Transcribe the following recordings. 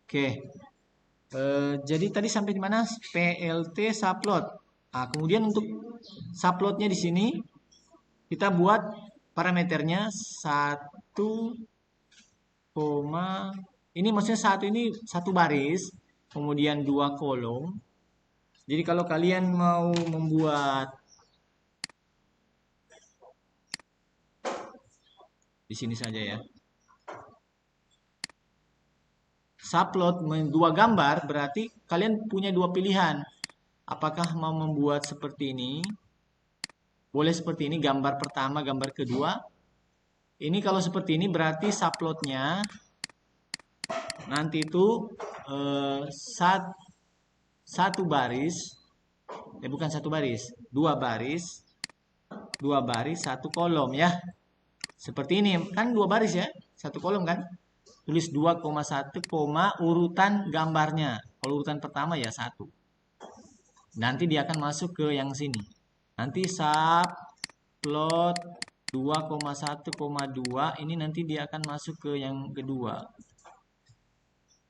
Oke. Jadi tadi sampai di mana? PLT subplot. Nah, kemudian untuk subplotnya di sini kita buat parameternya 1, ini maksudnya ini satu baris, kemudian 2 kolom. Jadi kalau kalian mau membuat di sini saja ya. Subplot dua gambar berarti kalian punya dua pilihan. Apakah mau membuat seperti ini? Boleh seperti ini, gambar pertama, gambar kedua. Ini kalau seperti ini berarti subplotnya nanti itu eh, sat- satu baris, bukan satu baris, dua baris, satu kolom ya. Seperti ini kan dua baris ya, satu kolom kan. Tulis 2,1, urutan gambarnya. Kalau urutan pertama ya satu. Nanti dia akan masuk ke yang sini. Nanti subplot 2,1,2 ini nanti dia akan masuk ke yang kedua.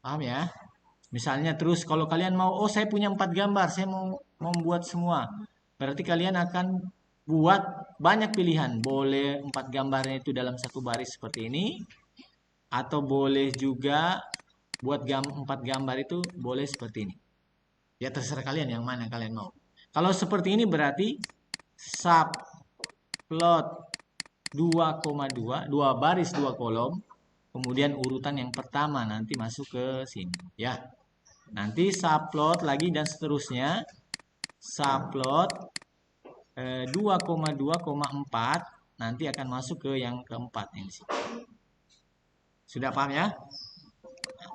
Paham ya? Misalnya terus kalau kalian mau, oh saya punya 4 gambar, saya mau membuat semua. Berarti kalian akan buat banyak pilihan. Boleh 4 gambarnya itu dalam satu baris seperti ini. Atau boleh juga buat 4 gambar itu boleh seperti ini. Ya terserah kalian yang mana kalian mau. Kalau seperti ini berarti subplot 2,2, 2 baris 2 kolom. Kemudian urutan yang pertama nanti masuk ke sini ya. Nanti subplot lagi dan seterusnya. Subplot 2,2,4 nanti akan masuk ke yang keempat ini sih. Sudah paham ya?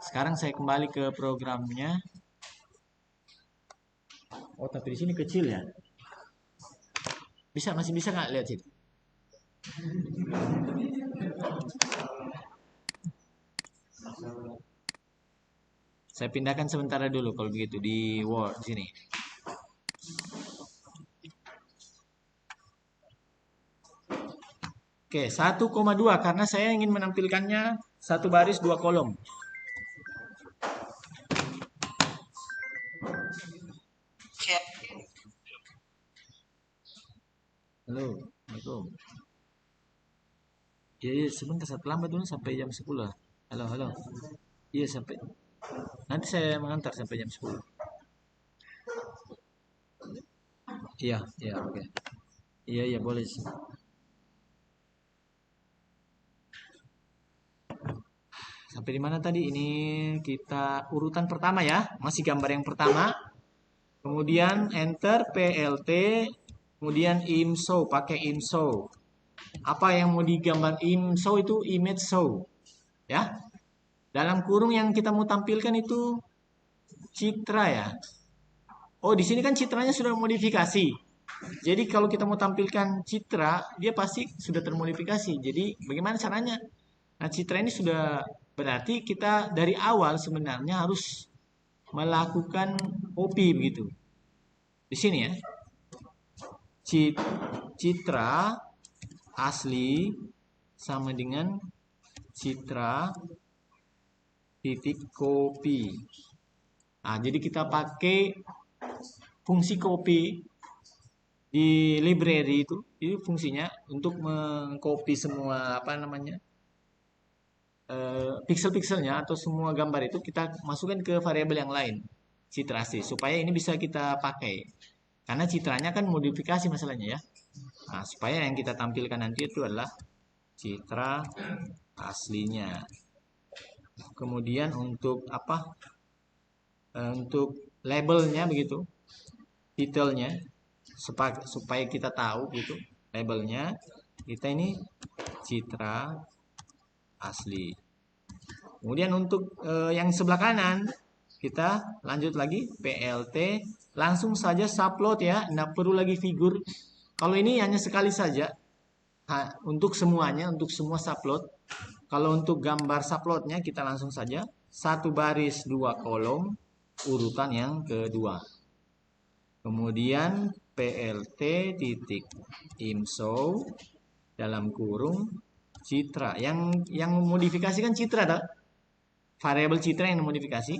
Sekarang saya kembali ke programnya. Oh, tapi di sini kecil ya. Masih bisa nggak lihat situ? Saya pindahkan sementara dulu kalau begitu di Word sini. Oke, 1,2 karena saya ingin menampilkannya satu baris 2 kolom. Halo, Assalamualaikum. Iya, sebentar saya terlambat dulu sampai jam 10. Halo, halo. Iya, sampai. Nanti saya mengantar sampai jam 10. Iya, iya, oke. Iya, iya, boleh. Sampai di mana tadi? Ini kita urutan pertama ya. Masih gambar yang pertama. Kemudian enter PLT. Kemudian IMShow, pakai IMShow. Apa yang mau digambar IMShow itu image show. Ya. Dalam kurung yang kita mau tampilkan itu citra ya. Oh, di sini kan citranya sudah modifikasi. Jadi kalau kita mau tampilkan citra, dia pasti sudah termodifikasi. Jadi bagaimana caranya? Nah, citra ini sudah berarti kita dari awal sebenarnya harus melakukan copy begitu. Di sini ya. Citra asli sama dengan citra titik copy. Nah, jadi kita pakai fungsi copy di library itu fungsinya untuk mengcopy semua apa namanya pixel-pixelnya atau semua gambar itu kita masukkan ke variabel yang lain citra asli supaya ini bisa kita pakai karena citranya kan modifikasi masalahnya ya. Nah, supaya yang kita tampilkan nanti itu adalah citra aslinya. Kemudian untuk apa? Untuk labelnya begitu, detailnya supaya kita tahu gitu labelnya kita ini citra asli. Kemudian untuk yang sebelah kanan kita lanjut lagi PLT langsung saja subplot ya, tidak perlu lagi figur. Kalau ini hanya sekali saja untuk semuanya, untuk semua subplot. Kalau untuk gambar subplotnya kita langsung saja satu baris 2 kolom urutan yang kedua. Kemudian PLT titik IMShow dalam kurung citra. Yang modifikasikan citra dah. variabel citra yang dimodifikasi.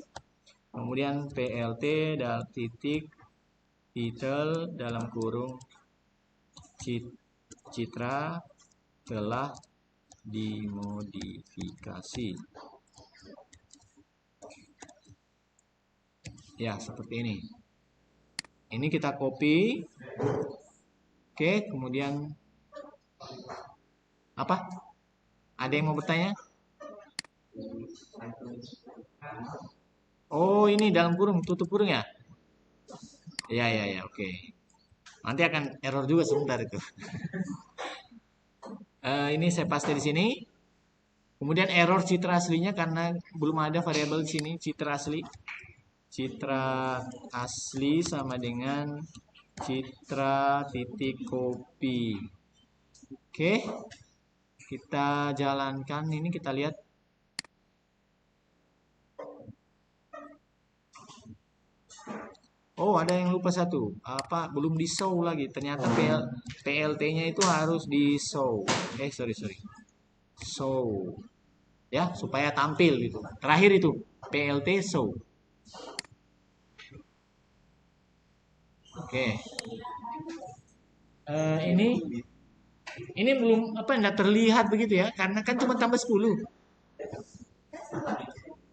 Kemudian PLT dalam titik title dalam kurung citra telah dimodifikasi. Ya, seperti ini. Ini kita copy. Oke, kemudian apa? Ada yang mau bertanya? Oh, ini dalam kurung, tutup kurung ya? Ya, ya, ya, oke. Nanti akan error juga sebentar itu. Ini saya paste di sini. Kemudian error citra aslinya karena belum ada variabel di sini citra asli. Citra asli sama dengan citra titik copy. Oke. Kita jalankan ini, kita lihat. Oh, ada yang lupa satu. Apa? Belum di show lagi. Ternyata PLT-nya itu harus di show. Sorry. Show. Ya, supaya tampil gitu. Terakhir itu PLT show. Oke. Ini belum apa, enggak terlihat begitu ya, karena kan cuma tambah 10.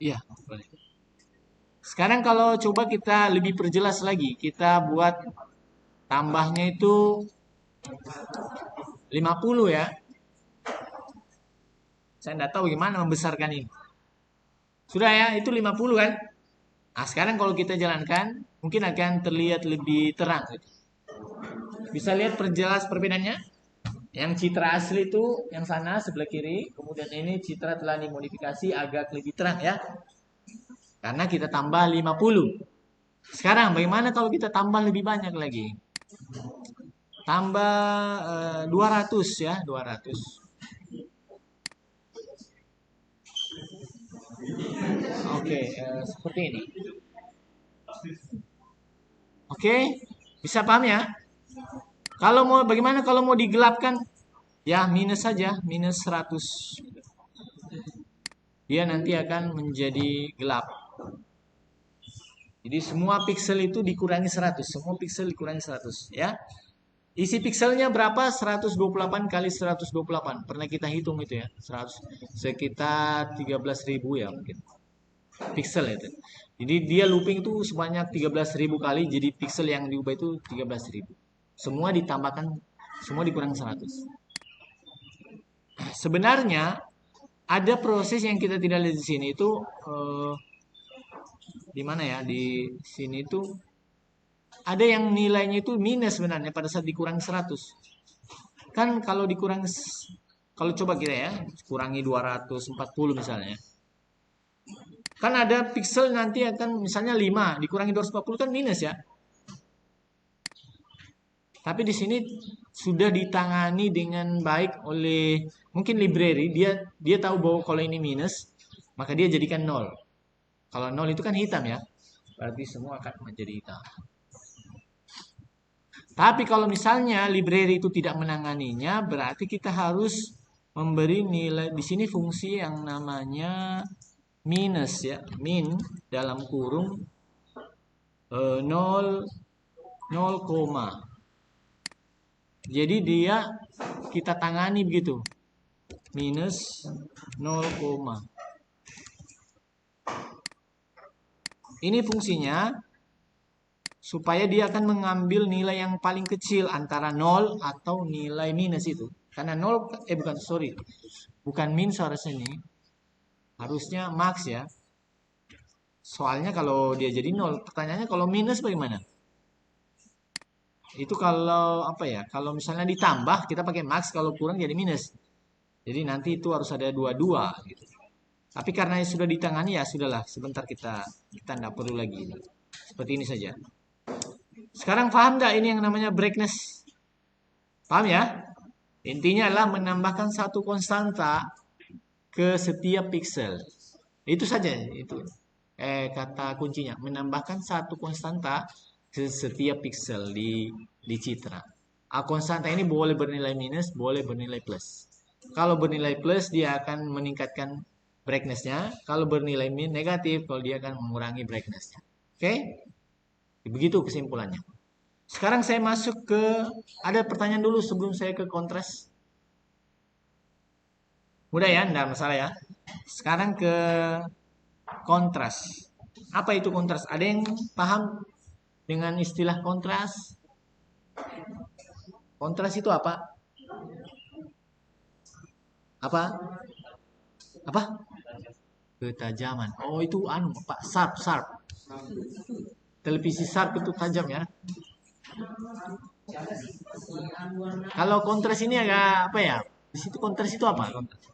Iya, boleh. Sekarang kalau coba kita lebih perjelas lagi, kita buat tambahnya itu 50 ya. Saya enggak tahu gimana membesarkan ini. Sudah ya, itu 50 kan? Nah, sekarang kalau kita jalankan, mungkin akan terlihat lebih terang. Bisa lihat perjelas perbedaannya? Yang citra asli itu yang sana sebelah kiri, kemudian ini citra telah dimodifikasi agak lebih terang ya. Karena kita tambah 50. Sekarang bagaimana kalau kita tambah lebih banyak lagi? Tambah 200 ya, 200. Oke, seperti ini. Oke, bisa paham ya? Kalau mau bagaimana kalau mau digelapkan? Ya, minus saja, minus 100. Dia nanti akan menjadi gelap. Jadi semua pixel itu dikurangi 100, semua pixel dikurangi 100 ya. Isi pixelnya berapa? 128 kali 128. Pernah kita hitung itu ya, 100 sekitar 13.000 ya mungkin. Pixel itu. Jadi dia looping itu sebanyak 13.000 kali, jadi pixel yang diubah itu 13.000. Semua ditambahkan, semua dikurangi 100. Sebenarnya ada proses yang kita tidak lihat di sini itu di mana ya? Di sini tuh ada yang nilainya itu minus sebenarnya pada saat dikurang 100. Kan kalau dikurang, kalau coba kita ya, kurangi 240 misalnya. Kan ada pixel nanti akan misalnya 5 dikurangi 240 kan minus ya. Tapi di sini sudah ditangani dengan baik oleh mungkin library, dia tahu bahwa kalau ini minus, maka dia jadikan 0. Kalau 0 itu kan hitam ya. Berarti semua akan menjadi hitam. Tapi kalau misalnya library itu tidak menanganinya, berarti kita harus memberi nilai di sini fungsi yang namanya minus ya, min dalam kurung 0, jadi dia kita tangani begitu, minus 0, ini fungsinya supaya dia akan mengambil nilai yang paling kecil antara 0 atau nilai minus itu. Karena 0, bukan min seharusnya ini. Harusnya max ya. Soalnya kalau dia jadi 0, pertanyaannya kalau minus bagaimana? Itu kalau apa ya? Kalau misalnya ditambah kita pakai max, kalau kurang jadi minus. Jadi nanti itu harus ada 22 gitu. Tapi karena sudah ditangani ya sudahlah, sebentar kita tidak perlu lagi. Seperti ini saja. Sekarang paham nggak ini yang namanya brightness? Paham ya? Intinya adalah menambahkan satu konstanta ke setiap pixel. Itu saja itu. Kata kuncinya, menambahkan satu konstanta ke setiap pixel di citra. Konstanta ini boleh bernilai minus, boleh bernilai plus. Kalau bernilai plus dia akan meningkatkan brightness-nya. Kalau bernilai negatif, kalau dia akan mengurangi brightness-nya. Oke? Begitu kesimpulannya. Sekarang saya masuk ke, ada pertanyaan dulu sebelum saya ke kontras. Mudah ya, enggak masalah ya. Sekarang ke kontras. Apa itu kontras? Ada yang paham dengan istilah kontras? Kontras itu apa? Apa? Apa? Ketajaman. Oh, itu anu, Pak, sharp. Televisi sharp itu tajam ya. Kalau kontras ini agak apa ya? Di situ kontras itu apa? Kontras.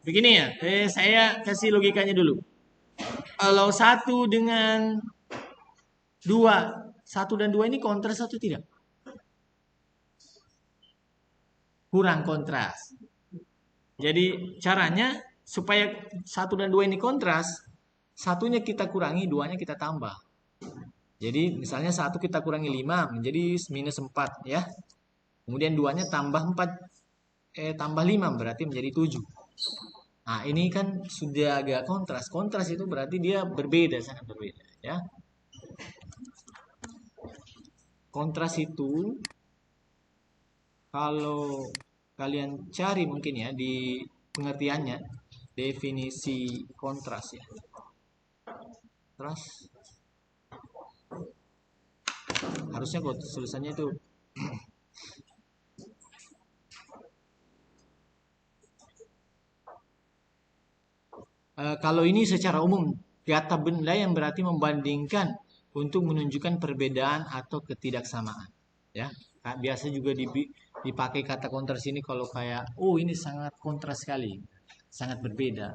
Begini ya, saya kasih logikanya dulu. Kalau satu dan dua ini kontras atau tidak? Kurang kontras. Jadi caranya supaya satu dan dua ini kontras, satunya kita kurangi, duanya kita tambah. Jadi misalnya satu kita kurangi 5 menjadi minus 4 ya. Kemudian duanya tambah 4, tambah 5 berarti menjadi 7. Nah ini kan sudah agak kontras. Kontras itu berarti dia berbeda, sangat berbeda ya. Kontras itu kalau kalian cari mungkin ya di pengertiannya, definisi kontras ya. Kontras harusnya kok tulisannya itu kalau ini secara umum kata benda yang berarti membandingkan untuk menunjukkan perbedaan atau ketidaksamaan ya. Biasa juga dipakai kata kontras ini kalau kayak ini sangat kontras sekali, sangat berbeda.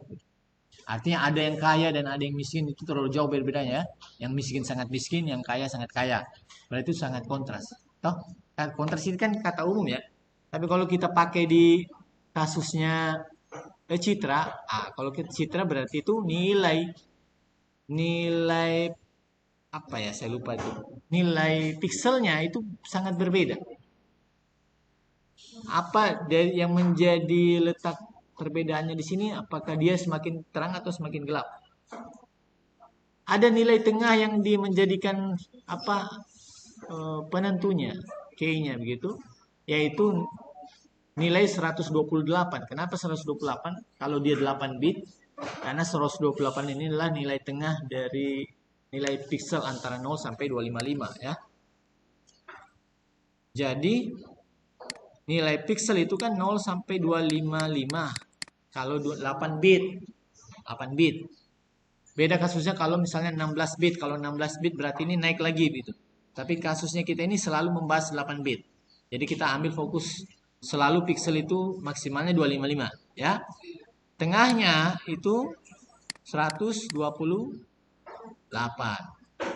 Artinya ada yang kaya dan ada yang miskin, itu terlalu jauh berbedanya ya. Yang miskin sangat miskin, yang kaya sangat kaya. Berarti itu sangat kontras. Toh, kontras ini kan kata umum ya. Tapi kalau kita pakai di kasusnya citra, kalau kita citra berarti itu nilai apa ya, saya lupa itu. Nilai pikselnya itu sangat berbeda. Apa dari yang menjadi letak perbedaannya di sini? Apakah dia semakin terang atau semakin gelap? Ada nilai tengah yang menjadikan apa penentunya, key-nya begitu, yaitu nilai 128. Kenapa 128? Kalau dia 8 bit, karena 128 ini adalah nilai tengah dari nilai piksel antara 0 sampai 255 ya. Jadi nilai piksel itu kan 0 sampai 255. Kalau 8 bit. 8 bit. Beda kasusnya kalau misalnya 16 bit. Kalau 16 bit berarti ini naik lagi gitu. Tapi kasusnya kita ini selalu membahas 8 bit. Jadi kita ambil fokus selalu piksel itu maksimalnya 255 ya. Tengahnya itu 128.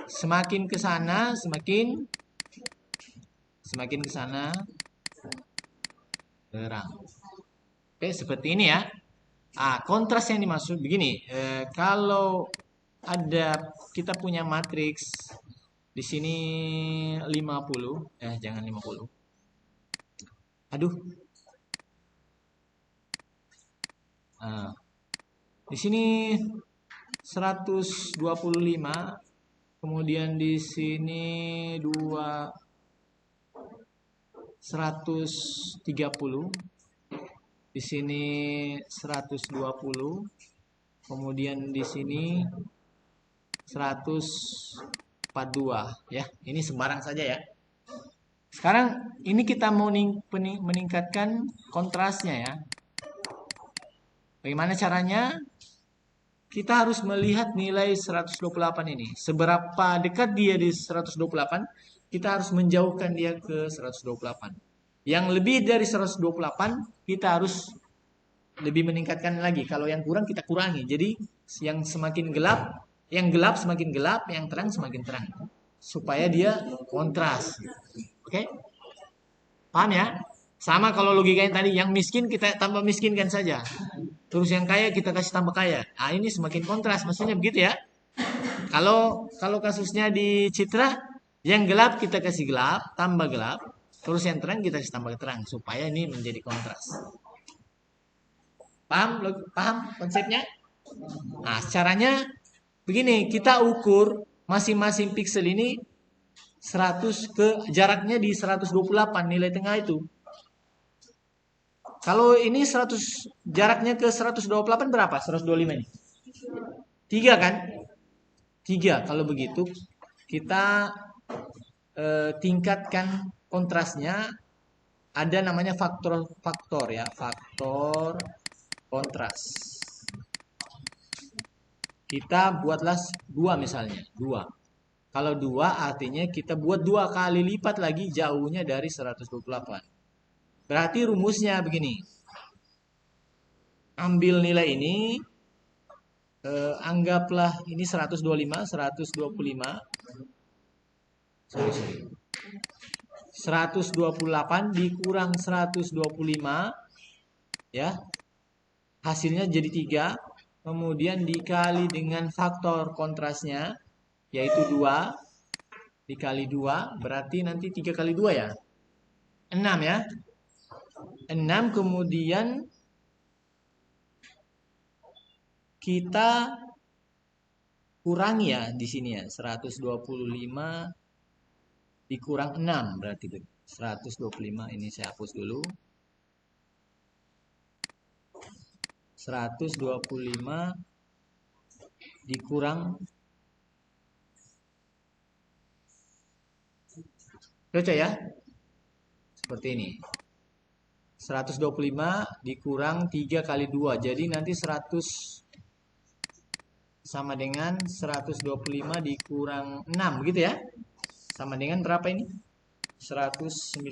Semakin ke sana semakin ke sana terang. Oke, seperti ini ya. Kontras yang dimaksud begini. Kalau ada kita punya matriks di sini 50, jangan 50. Aduh. Di sini 125, kemudian di sini 130, di sini 120, kemudian di sini 142 ya. Ini sembarang saja ya. Sekarang ini kita mau meningkatkan kontrasnya ya. Bagaimana caranya? Kita harus melihat nilai 128 ini. Seberapa dekat dia di 128, kita harus menjauhkan dia ke 128. Yang lebih dari 128, kita harus lebih meningkatkan lagi. Kalau yang kurang, kita kurangi. Jadi, yang semakin gelap, yang gelap semakin gelap, yang terang semakin terang. Supaya dia kontras. Oke? Paham ya? Sama kalau logikanya tadi, yang miskin kita tambah miskinkan saja. Terus yang kaya kita kasih tambah kaya. Ini semakin kontras, maksudnya begitu ya. Kalau kasusnya di citra, yang gelap kita kasih gelap, tambah gelap. Terus yang terang kita kasih tambah terang supaya ini menjadi kontras. Paham? Paham konsepnya? Nah, caranya begini, kita ukur masing-masing pixel ini 100 ke jaraknya di 128 nilai tengah itu. Kalau ini 100 jaraknya ke 128 berapa? 125 ini. 3 kan? 3. Kalau begitu kita tingkatkan kontrasnya, ada namanya faktor ya, faktor kontras. Kita buatlah 2 misalnya, 2. Kalau 2 artinya kita buat 2 kali lipat lagi jauhnya dari 128. Berarti rumusnya begini. Ambil nilai ini, anggaplah ini 125, 125. Sorry. 128 dikurang 125 ya. Hasilnya jadi 3. Kemudian dikali dengan faktor kontrasnya yaitu 2 dikali 2 berarti nanti 3 kali 2 ya. 6 ya. 6 kemudian kita kurang ya di sini ya. 125 dikurang 6 berarti 125 ini saya hapus dulu. 125 dikurang cocok ya. Seperti ini. 125 dikurang 3 kali 2. Jadi nanti 100 sama dengan 125 dikurang 6 begitu ya. Sama dengan berapa ini? 119.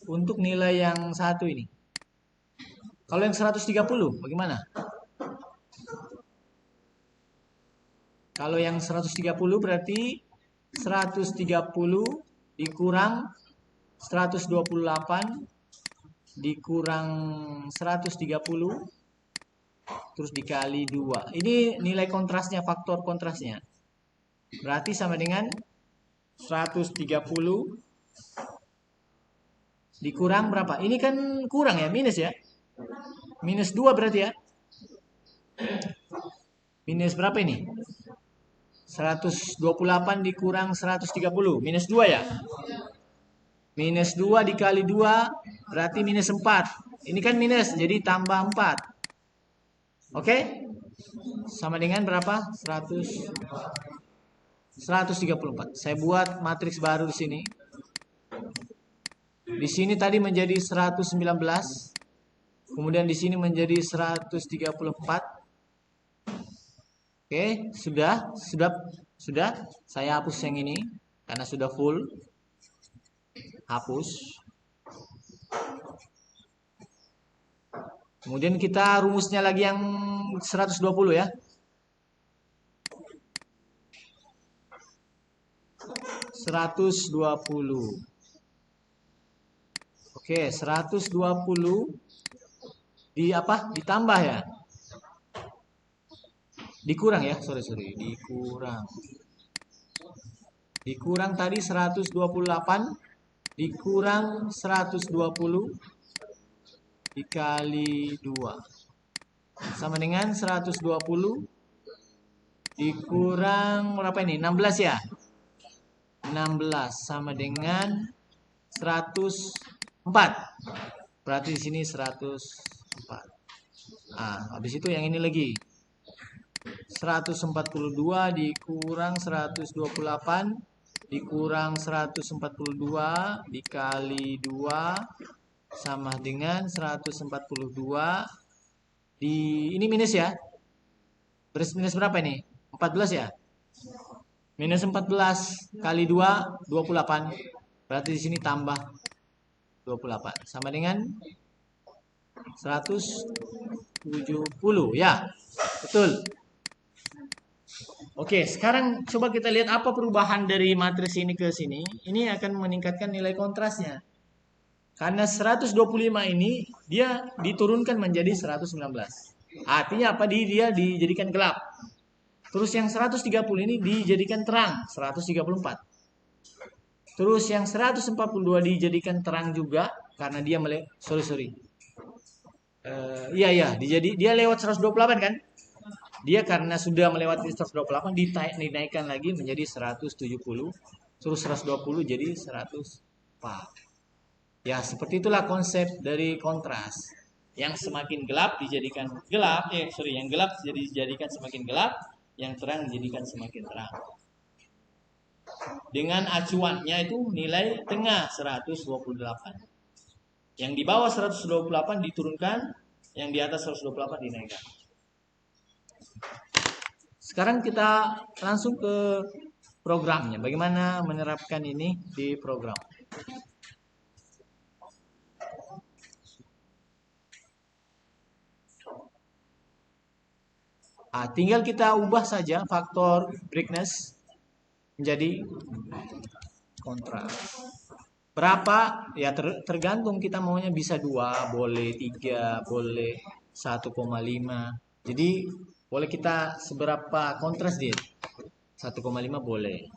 Untuk nilai yang satu ini. Kalau yang 130 bagaimana? Kalau yang 130 berarti 130 dikurang 128 dikurang 130 terus dikali 2. Ini nilai kontrasnya, faktor kontrasnya. Berarti sama dengan 130 dikurang berapa? Ini kan kurang ya, minus ya. Minus 2 berarti ya. Minus berapa ini? 128 dikurang 130. Minus 2 ya. Minus 2 dikali 2 berarti minus 4. Ini kan minus, jadi tambah 4. Oke? Sama dengan berapa? 134. Saya buat matriks baru di sini. Di sini tadi menjadi 119. Kemudian di sini menjadi 134. Oke, sudah. Saya hapus yang ini karena sudah full. Hapus. Kemudian kita rumusnya lagi yang 120 ya. 120. Oke, 120 di apa? Ditambah ya. Dikurang ya, sorry, dikurang. Dikurang tadi 128 dikurang 120 dikali 2 sama dengan 120 dikurang berapa ini? 16 ya. 16 sama dengan 104. Berarti di sini 104. Ah, habis itu yang ini lagi. 142 dikurang 128 dikurang 142 dikali 2 sama dengan 142 di ini minus ya. Minus berapa ini? 14 ya. Minus 14 kali 2 28. Berarti di sini tambah 28 sama dengan 170 ya. Betul. Oke, sekarang coba kita lihat apa perubahan dari matriks ini ke sini. Ini akan meningkatkan nilai kontrasnya. Karena 125 ini dia diturunkan menjadi 119. Artinya apa? Dia dijadikan gelap. Terus yang 130 ini dijadikan terang, 134. Terus yang 142 dijadikan terang juga karena dia sorry. Iya, dia lewat 128 kan? Dia karena sudah melewati 128 dinaikkan lagi menjadi 170. Terus 120 jadi 104. Ya, seperti itulah konsep dari kontras. Yang semakin gelap dijadikan gelap, yang gelap dijadikan semakin gelap, yang terang dijadikan semakin terang. Dengan acuannya itu nilai tengah 128. Yang di bawah 128 diturunkan, yang di atas 128 dinaikkan. Sekarang kita langsung ke programnya. Bagaimana menerapkan ini di program? Tinggal kita ubah saja faktor brightness menjadi kontras. Berapa? Ya tergantung kita maunya bisa 2, boleh 3, boleh 1,5. Jadi boleh kita seberapa kontras dia. 1,5 boleh.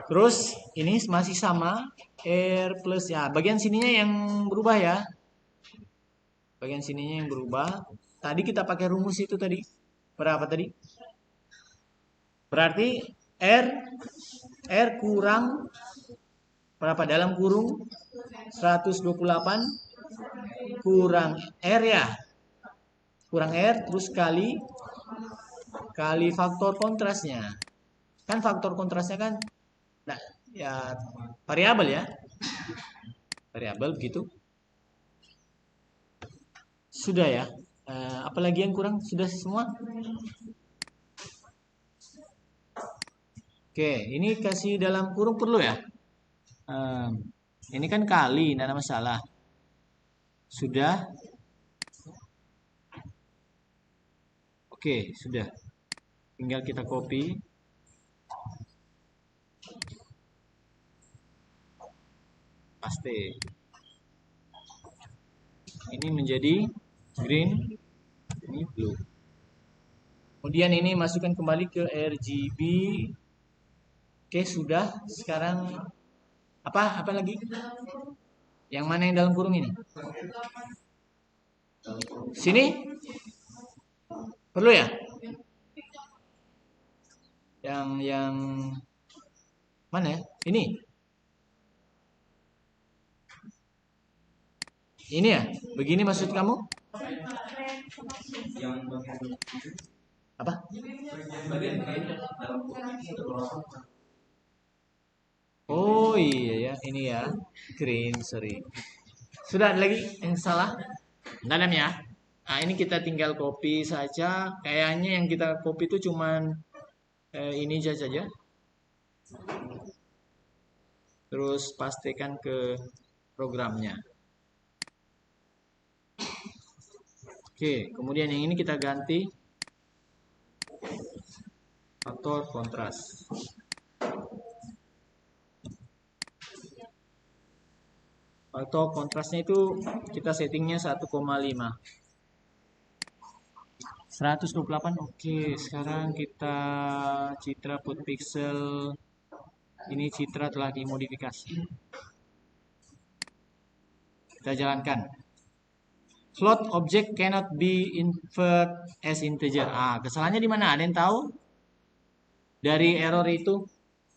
Terus ini masih sama R plus ya. Bagian sininya yang berubah ya. Bagian sininya yang berubah. Tadi kita pakai rumus itu tadi. Berapa tadi? Berarti R kurang berapa dalam kurung 128 kurang R ya. Kurang R terus kali faktor kontrasnya. Kan faktor kontrasnya kan nah, ya variabel ya. Variabel begitu. Sudah ya. Apalagi yang kurang? Sudah semua? Oke, ini kasih dalam kurung perlu ya. Ini kan kali, tidak ada masalah. Sudah. Oke, sudah. Tinggal kita copy. Paste. Ini menjadi green, ini blue. Kemudian ini masukkan kembali ke RGB. Oke, sudah. Sekarang apa lagi? Yang mana yang dalam kurung ini? Sini? Perlu ya? Yang mana ya? Ini. Ini ya? Begini maksud kamu? Apa? Oh iya ya, ini ya. Green, sorry. Sudah ada lagi yang salah? Dalam ya. Nah, ini kita tinggal copy saja. Kayaknya yang kita copy itu cuman ini saja. Terus pastikan ke programnya. Oke, kemudian yang ini kita ganti faktor kontras. Faktor kontrasnya itu kita settingnya 1,5. 128. Oke, sekarang kita citra put pixel. Ini citra telah dimodifikasi. Kita jalankan. Float object cannot be inferred as integer. Kesalahannya di mana? Ada yang tahu? Dari error itu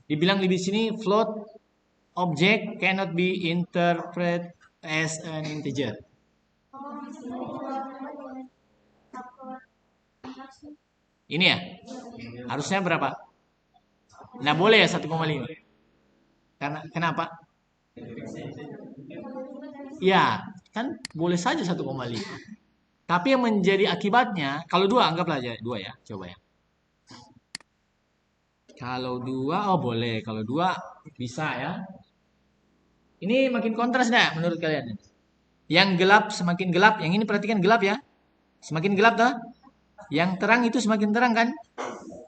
dibilang di sini float object cannot be interpreted as an integer. Ini ya? Harusnya berapa? Nah, boleh ya 1,5. Karena kenapa? Ya, kan boleh saja 1,5. Tapi yang menjadi akibatnya, kalau 2 anggaplah aja 2 ya, coba ya. Kalau 2, oh boleh. Kalau 2 bisa ya. Ini makin kontras dah menurut kalian? Yang gelap semakin gelap, yang ini perhatikan gelap ya. Semakin gelap dah. Yang terang itu semakin terang kan?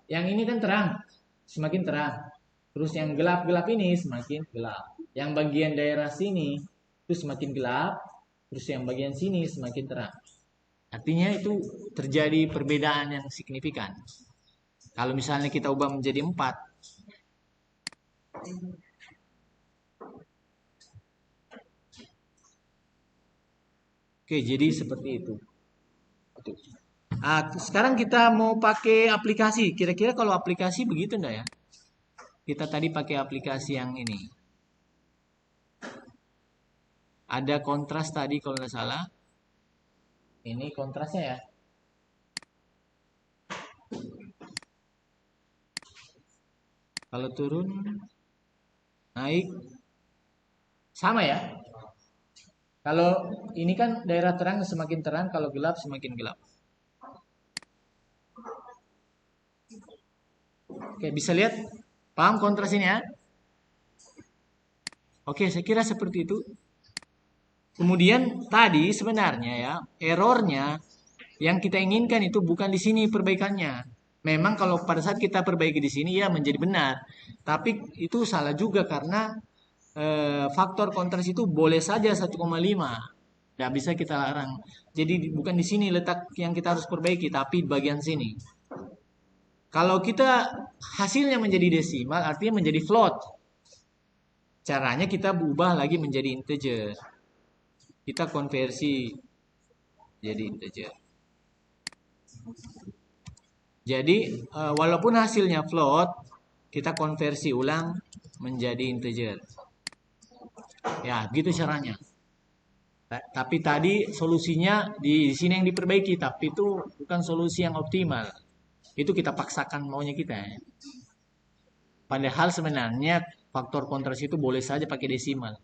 Yang ini kan terang, semakin terang. Terus yang gelap-gelap ini semakin gelap. Yang bagian daerah sini itu semakin gelap, terus yang bagian sini semakin terang. Artinya itu terjadi perbedaan yang signifikan. Kalau misalnya kita ubah menjadi 4, Oke, jadi seperti itu. Sekarang kita mau pakai aplikasi. Kira-kira kalau aplikasi begitu enggak ya? Kita tadi pakai aplikasi yang ini. Ada kontras tadi kalau nggak salah. Ini kontrasnya ya. Kalau turun, naik, sama ya. Kalau ini kan daerah terang semakin terang, kalau gelap semakin gelap. Oke, bisa lihat? Paham kontras ini ya? Oke, saya kira seperti itu. Kemudian tadi sebenarnya ya, errornya yang kita inginkan itu bukan di sini perbaikannya. Memang kalau pada saat kita perbaiki di sini ya menjadi benar. Tapi itu salah juga karena faktor kontras itu boleh saja 1,5. Tidak bisa kita larang. Jadi bukan di sini letak yang kita harus perbaiki, tapi bagian sini. Kalau kita hasilnya menjadi desimal, artinya menjadi float. Caranya kita ubah lagi menjadi integer. Kita konversi jadi integer. Jadi walaupun hasilnya float, kita konversi ulang menjadi integer. Ya, gitu caranya. Tapi tadi solusinya di sini yang diperbaiki, tapi itu bukan solusi yang optimal. Itu kita paksakan maunya kita. Padahal sebenarnya faktor kontras itu boleh saja pakai desimal.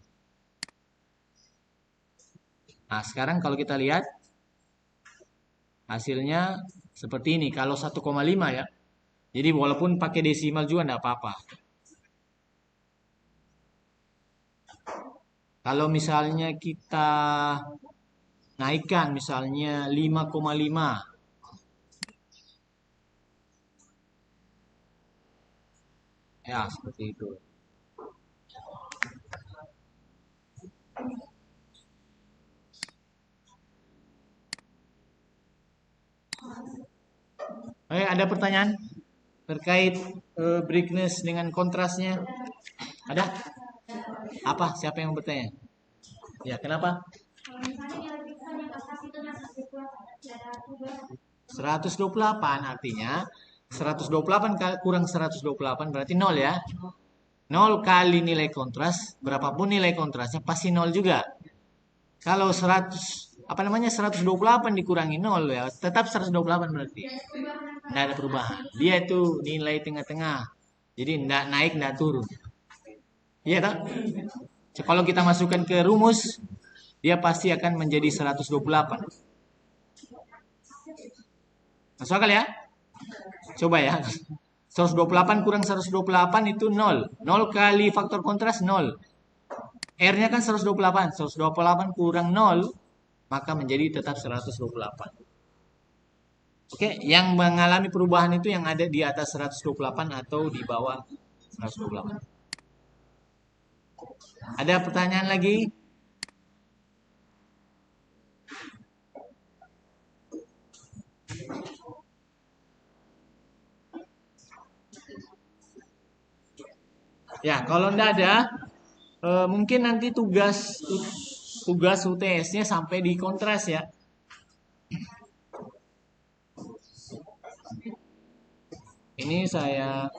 Nah, sekarang kalau kita lihat hasilnya seperti ini. Kalau 1,5 ya. Jadi walaupun pakai desimal juga enggak apa-apa. Kalau misalnya kita naikkan misalnya 5,5. Ya, seperti itu. Ada pertanyaan terkait brightness dengan kontrasnya? Ada? Apa? Siapa yang bertanya? Ya, kenapa? 128 artinya 128 kurang 128 berarti 0 ya. 0 kali nilai kontras, berapapun nilai kontrasnya pasti 0 juga. Kalau 128 dikurangi 0 ya, tetap 128 berarti. Tidak ada perubahan. Dia itu nilai tengah-tengah. Jadi tidak naik, tidak turun. Iya tak? Kalau kita masukkan ke rumus, dia pasti akan menjadi 128. Masuk akal ya? Coba ya. 128 kurang 128 itu 0. 0 kali faktor kontras 0. R-nya kan 128. 128 kurang 0, maka menjadi tetap 128. Oke, yang mengalami perubahan itu yang ada di atas 128 atau di bawah 128. Ada pertanyaan lagi? Ya, kalau enggak ada, mungkin nanti tugas UTS-nya sampai di kontras ya. Ini saya